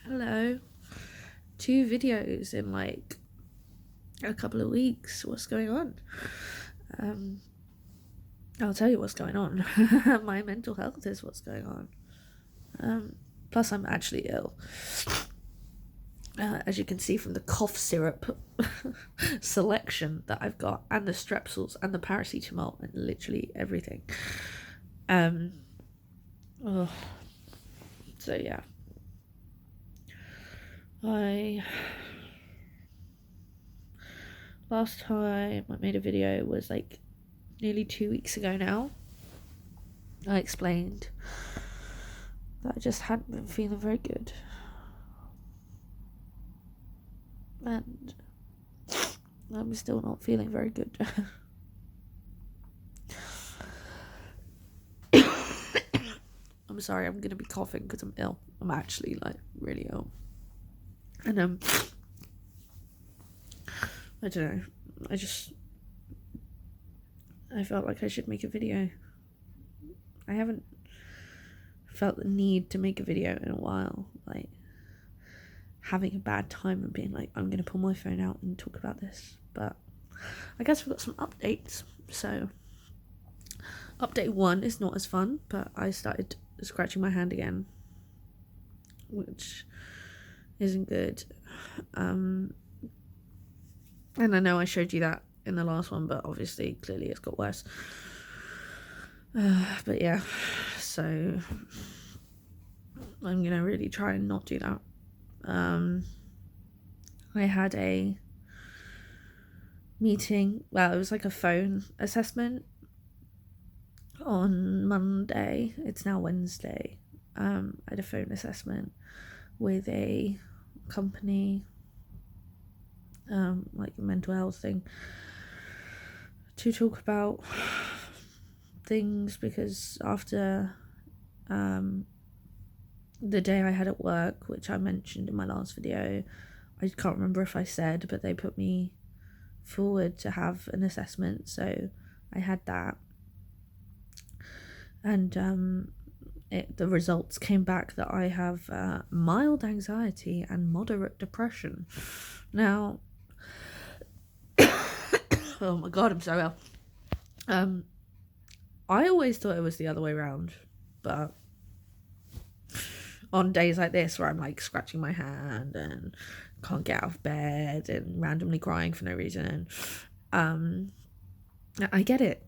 Hello. 2 videos in like a couple of weeks. What's going on? Um, I'll tell you what's going on. My mental health is what's going on. Plus, I'm actually ill. As you can see from the cough syrup selection that I've got, and the strepsils, and the paracetamol, and literally everything. Oh, so yeah. Last time I made a video was like nearly 2 weeks ago now. I explained that I just hadn't been feeling very good. And I'm still not feeling very good. I'm sorry, I'm gonna be coughing because I'm ill. I'm actually like really ill. And I don't know. I felt like I should make a video. I haven't felt the need to make a video in a while. Like having a bad time and being like, I'm gonna pull my phone out and talk about this. But I guess we've got some updates. So update 1 is not as fun, but I started scratching my hand again, which isn't good. And I know I showed you that in the last one, but obviously clearly it's got worse. But yeah, so I'm gonna really try and not do that. I had a meeting, well, it was like a phone assessment on Monday. It's now Wednesday. I had a phone assessment with a company, like a mental health thing, to talk about things, because after the day I had at work, which I mentioned in my last video, I can't remember if I said, but they put me forward to have an assessment, so I had that. And the results came back that I have mild anxiety and moderate depression. Now, oh my god, I'm so ill. I always thought it was the other way around, but on days like this where I'm like scratching my hand and can't get out of bed and randomly crying for no reason, I get it.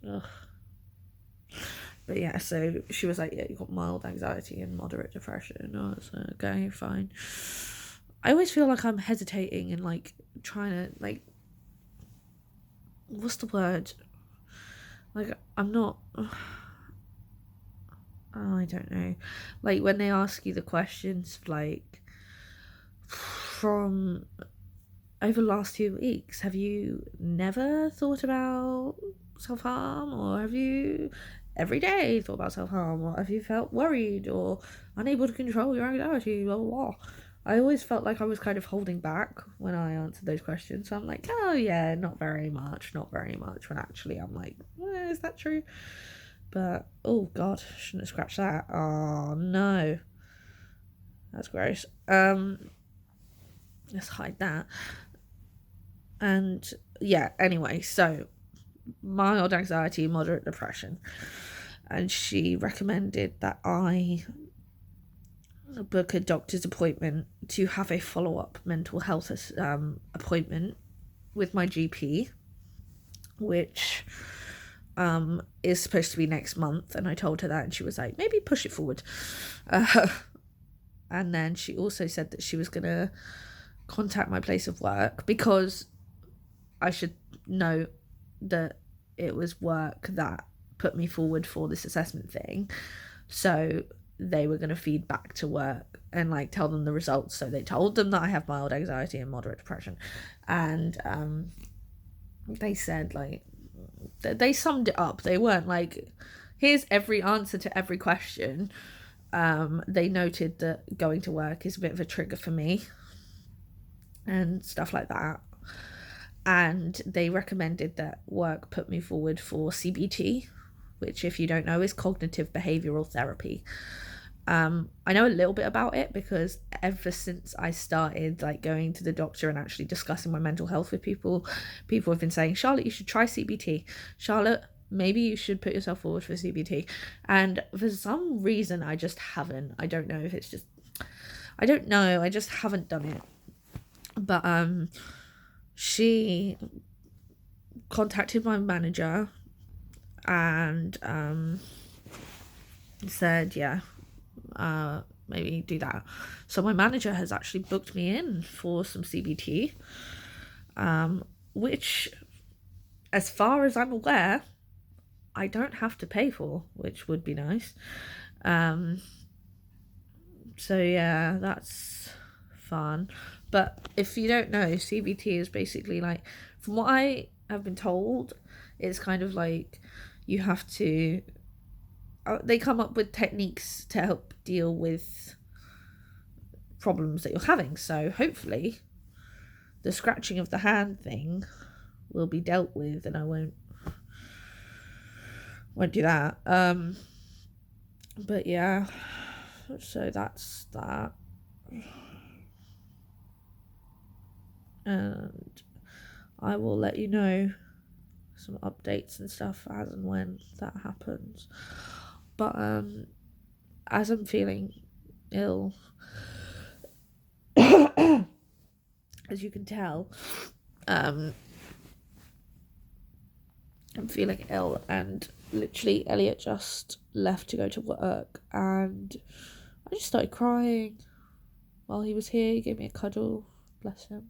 Ugh. But yeah, so she was like, yeah, you got mild anxiety and moderate depression. I was like, okay, fine. I always feel like I'm hesitating and like trying to like, what's the word? Like, I'm not, oh, I don't know. Like when they ask you the questions, like from over the last 2 weeks, have you never thought about self-harm, or have you every day thought about self-harm, or have you felt worried or unable to control your anxiety, blah blah blah. I always felt like I was kind of holding back when I answered those questions, so I'm like, oh yeah, not very much, when actually I'm like, is that true? But oh god, shouldn't have scratched that. Oh no, that's gross. Let's hide that. And yeah, anyway, so mild anxiety, moderate depression, and she recommended that I book a doctor's appointment to have a follow-up mental health appointment with my GP, which is supposed to be next month. And I told her that, and she was like, maybe push it forward. And then she also said that she was gonna contact my place of work, because I should know that it was work that put me forward for this assessment thing. So they were going to feed back to work and like tell them the results. So they told them that I have mild anxiety and moderate depression. And they said, like, they summed it up. They weren't like, here's every answer to every question. They noted that going to work is a bit of a trigger for me and stuff like that. And they recommended that work put me forward for CBT, which, if you don't know, is cognitive behavioural therapy. I know a little bit about it because ever since I started like going to the doctor and actually discussing my mental health with people have been saying, Charlotte, you should try CBT. Charlotte, maybe you should put yourself forward for CBT. And for some reason, I just haven't. I don't know if it's just, I don't know. I just haven't done it. But she contacted my manager and said, yeah, maybe do that. So my manager has actually booked me in for some CBT, which, as far as I'm aware, I don't have to pay for, which would be nice. So yeah, that's fun. But if you don't know, CBT is basically like, from what I have been told, it's kind of like you have to, they come up with techniques to help deal with problems that you're having. So hopefully the scratching of the hand thing will be dealt with and I won't do that. But yeah, so that's that. And I will let you know some updates and stuff as and when that happens. But as I'm feeling ill, as you can tell, I'm feeling ill, and literally Elliot just left to go to work and I just started crying while he was here. He gave me a cuddle, bless him.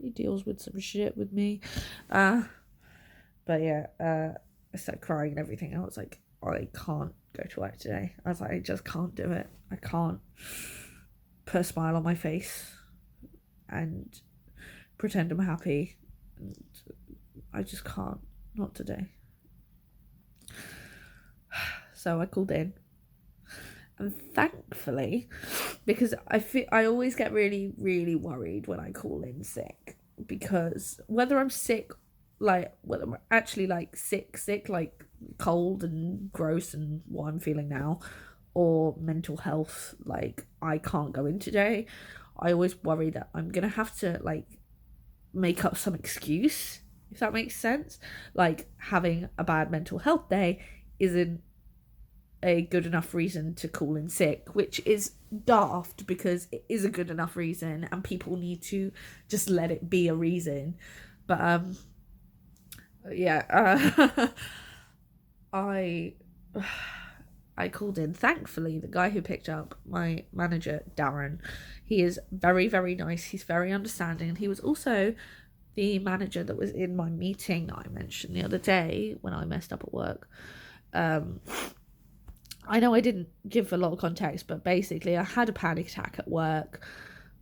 He deals with some shit with me. But yeah, I started crying and everything. I was like, I can't go to work today. I was like, I just can't do it. I can't put a smile on my face and pretend I'm happy. And I just can't. Not today. So I called in. And thankfully, because I always get really, really worried when I call in sick, because whether I'm sick, like whether I'm actually like sick, like cold and gross and what I'm feeling now, or mental health, like I can't go in today, I always worry that I'm gonna have to like make up some excuse, if that makes sense. Like having a bad mental health day isn't a good enough reason to call in sick, which is daft because it is a good enough reason and people need to just let it be a reason. But yeah, I called in. Thankfully, the guy who picked up, my manager Darren, he is very, very nice. He's very understanding, and he was also the manager that was in my meeting that I mentioned the other day when I messed up at work. I know I didn't give a lot of context, but basically I had a panic attack at work,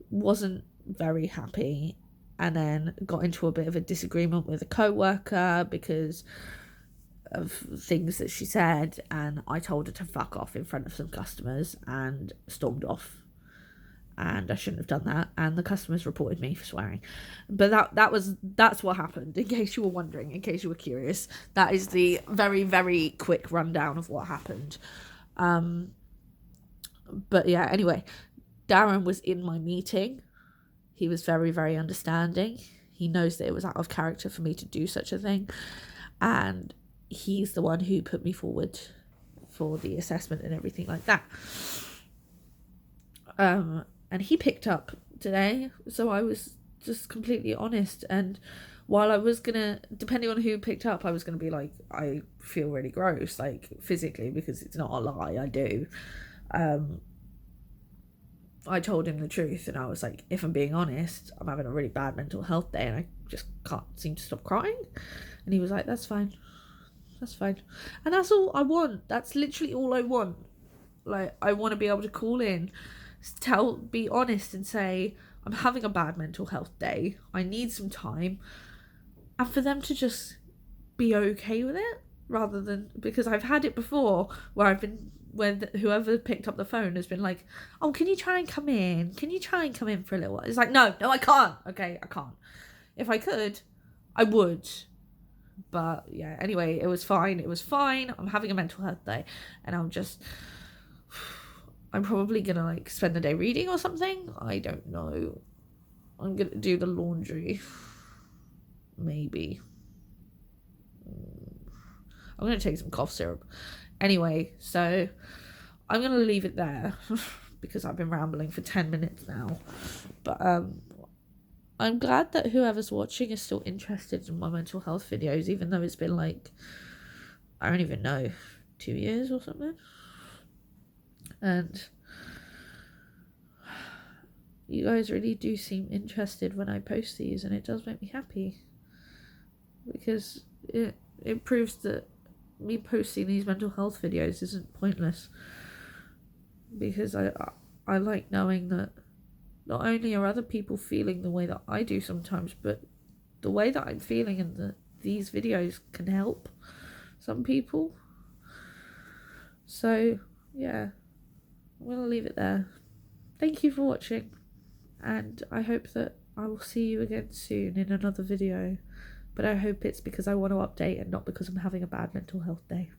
wasn't very happy, and then got into a bit of a disagreement with a co-worker because of things that she said, and I told her to fuck off in front of some customers and stormed off. And I shouldn't have done that, and the customers reported me for swearing. But that's what happened, in case you were wondering, in case you were curious. That is the very, very quick rundown of what happened. But yeah, anyway, Darren was in my meeting. He was very, very understanding. He knows that it was out of character for me to do such a thing, and he's the one who put me forward for the assessment and everything like that. And he picked up today, so I was just completely honest. And while I was gonna, depending on who picked up, I was gonna be like, I feel really gross, like physically, because it's not a lie, I do. I told him the truth, and I was like, if I'm being honest, I'm having a really bad mental health day and I just can't seem to stop crying. And he was like, that's fine. And that's all I want. That's literally all I want. Like, I want to be able to call in, be honest and say, I'm having a bad mental health day, I need some time, and for them to just be okay with it, rather than, because I've had it before where whoever picked up the phone has been like, oh, can you try and come in for a little while? It's like, no, I can't. Okay, I can't. If I could, I would. But yeah, anyway, it was fine. I'm having a mental health day, and I'm probably gonna like spend the day reading or something. I don't know. I'm gonna do the laundry. Maybe. I'm gonna take some cough syrup. Anyway, so I'm gonna leave it there because I've been rambling for 10 minutes now. But I'm glad that whoever's watching is still interested in my mental health videos, even though it's been like, I don't even know, 2 years or something. And you guys really do seem interested when I post these, and it does make me happy, because it proves that me posting these mental health videos isn't pointless, because I like knowing that not only are other people feeling the way that I do sometimes, but the way that I'm feeling in these videos can help some people. So yeah, I'm going to leave it there. Thank you for watching, and I hope that I will see you again soon in another video, but I hope it's because I want to update and not because I'm having a bad mental health day.